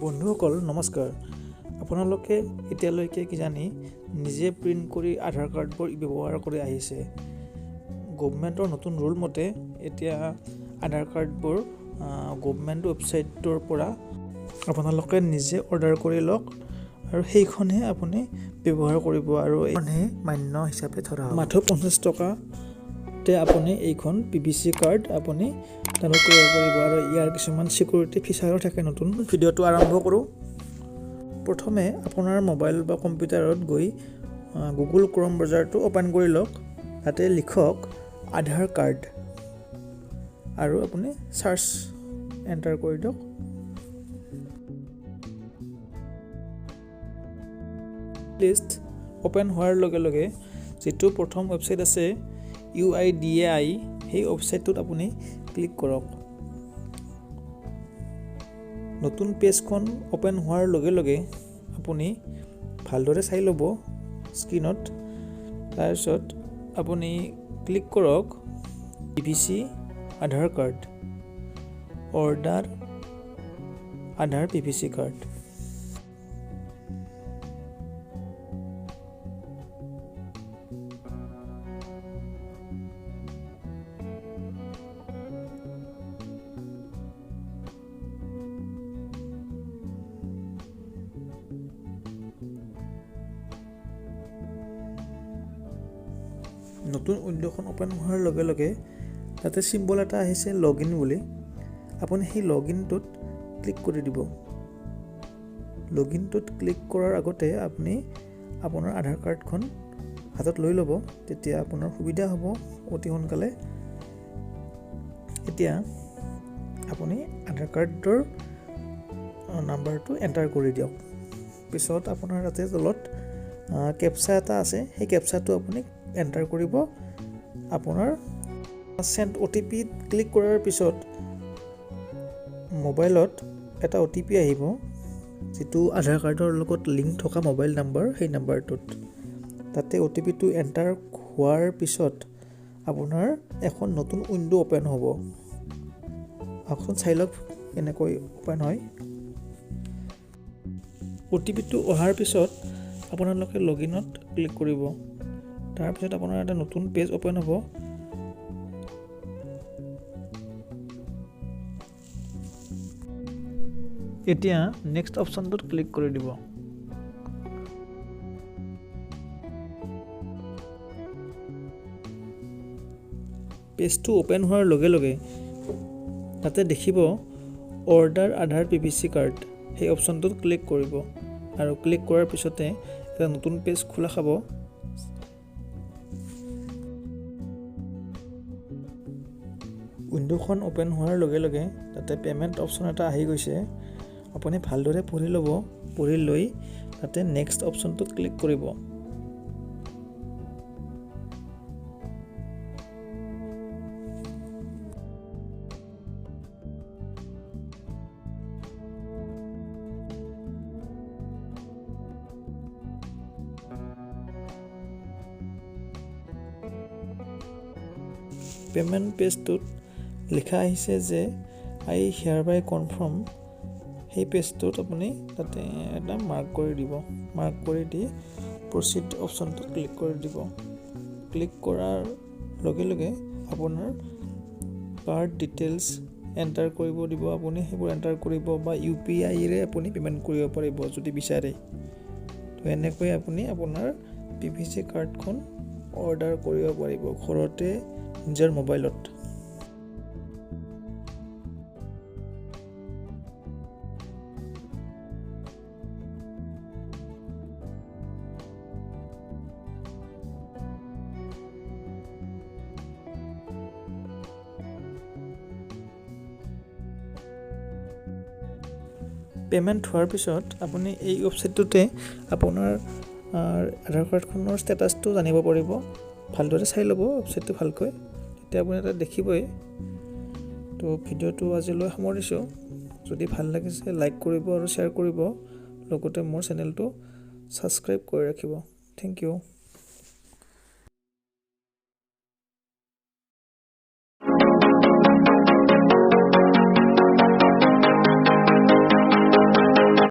বন্ধুসকল নমস্কাৰ। আপোনালোকে এতিয়ালৈকে কিজানি নিজে প্ৰিণ্ট কৰি আধাৰ কাৰ্ডবোৰ ব্যৱহাৰ কৰি আহিছে। গভৰ্ণমেণ্টৰ নতুন ৰুল মতে এতিয়া আধাৰ কাৰ্ডবোৰ গভৰ্ণমেণ্ট ৱেবছাইটৰ পৰা আপোনালোকে নিজে অৰ্ডাৰ কৰি লওক আৰু সেইখনহে আপুনি ব্যৱহাৰ কৰিব আৰু এইখনহে মান্য হিচাপে ধৰা হ'ব। মাত্ৰ 50 টকাতে আপুনি এইখন PVC কাৰ্ড আপুনি ডাউনলোড কৰিব পাৰিব আৰু ইয়াৰ কিছুমান সিকিউৰিটি ফিচাৰো থাকে। নতুন ভিডিঅ'টো আৰম্ভ কৰোঁ। প্ৰথমে আপোনাৰ মোবাইল বা কম্পিউটাৰত গৈ গুগল ক্ৰম ব্ৰাউজাৰটো অপেন কৰি লওক। তাতে লিখক আধাৰ কাৰ্ড আৰু আপুনি সাৰ্চ এণ্টাৰ কৰি দিয়ক। লিষ্ট অপেন হোৱাৰ লগে লগে যিটো প্ৰথম ৱেবছাইট আছে UIDAI সেই ৱেবছাইটটোত আপুনি ক্লিক কৰক। নতুন পেজখন অপেন হোৱাৰ লগে লগে আপুনি ভালদৰে চাই ল'ব স্ক্ৰীনত। তাৰপিছত আপুনি ক্লিক কৰক PVC আধাৰ কাৰ্ড, অৰ্ডাৰ আধাৰ PVC কাৰ্ড। নতুন উইণ্ড'খন অপেন হোৱাৰ লগে লগে তাতে চিম্বল এটা আহিছে লগইন বুলি। আপুনি সেই লগইনটোত ক্লিক কৰি দিব। লগইনটোত ক্লিক কৰাৰ আগতে আপুনি আপোনাৰ আধাৰ কাৰ্ডখন হাতত লৈ ল'ব, তেতিয়া আপোনাৰ সুবিধা হ'ব অতি সোনকালে। এতিয়া আপুনি আধাৰ কাৰ্ডৰ নাম্বাৰটো এণ্টাৰ কৰি দিয়ক। পিছত আপোনাৰ তাতে তলত কেপচা এটা আছে, সেই কেপচাটো আপুনি এণ্টাৰ কৰিব। আপোনাৰ চেণ্ড OTP ক্লিক কৰাৰ পিছত মোবাইলত এটা OTP আহিব, যিটো আধাৰ কাৰ্ডৰ লগত লিংক থকা মোবাইল নাম্বাৰ, সেই নাম্বাৰটোত। তাতে OTPটো এণ্টাৰ হোৱাৰ পিছত আপোনাৰ এখন নতুন উইণ্ড' অ'পেন হ'ব। আহকচোন চাই লওক কেনেকৈ অ'পেন হয়। OTPটো অহাৰ পিছত আপোনালোকে লগইনত ক্লিক কৰিব। তাৰপিছত আপোনাৰ এটা নতুন পেজ অ'পেন হ'ব। এতিয়া নেক্সট অপশ্যনটোত ক্লিক কৰি দিব। পেজটো অ'পেন হোৱাৰ লগে লগে তাতে দেখিব অৰ্ডাৰ আধাৰ PVC কাৰ্ড, সেই অপশ্যনটোত ক্লিক কৰিব আৰু ক্লিক কৰাৰ পিছতে এটা নতুন পেজ খোলা খাব। উইণ্ড'খন অ'পেন হোৱাৰ লগে লগে তাতে পে'মেণ্ট অপশ্যন এটা আহি গৈছে। আপুনি ভালদৰে পঢ়ি ল'ব, পঢ়ি লৈ তাতে নেক্সট অপশ্যনটোত ক্লিক কৰিব। পে'মেণ্ট পেজটোত লিখা আহিছে যে I hereby confirm। সেই পেজটোত আপুনি তাতে এটা মাৰ্ক কৰি দিব। মাৰ্ক কৰি দি প্ৰচিড অপশ্যনটোত ক্লিক কৰি দিব। ক্লিক কৰাৰ লগে লগে আপোনাৰ কাৰ্ড ডিটেইলছ এণ্টাৰ কৰিব দিব। আপুনি সেইবোৰ এণ্টাৰ কৰিব বা UPIৰে আপুনি পে'মেণ্ট কৰিব পাৰিব যদি বিচাৰে। তো এনেকৈ আপুনি আপোনাৰ PVC কাৰ্ডখন অৰ্ডাৰ কৰিব পাৰিব ঘৰতে নিজৰ মোবাইলত। পে'মেণ্ট হোৱাৰ পিছত আপুনি এই ৱেবছাইটটোতে আপোনাৰ আধাৰ কাৰ্ডখনৰ ষ্টেটাছটো জানিব পাৰিব। ভালদৰে চাই ল'ব ৱেবছাইটটো ভালকৈ, তেতিয়া আপুনি তাত দেখিবই। তো ভিডিঅ'টো আজিলৈ সামৰিছোঁ। যদি ভাল লাগিছে লাইক কৰিব আৰু শ্বেয়াৰ কৰিব, লগতে মোৰ চেনেলটো ছাবস্ক্ৰাইব কৰি ৰাখিব। Thank U.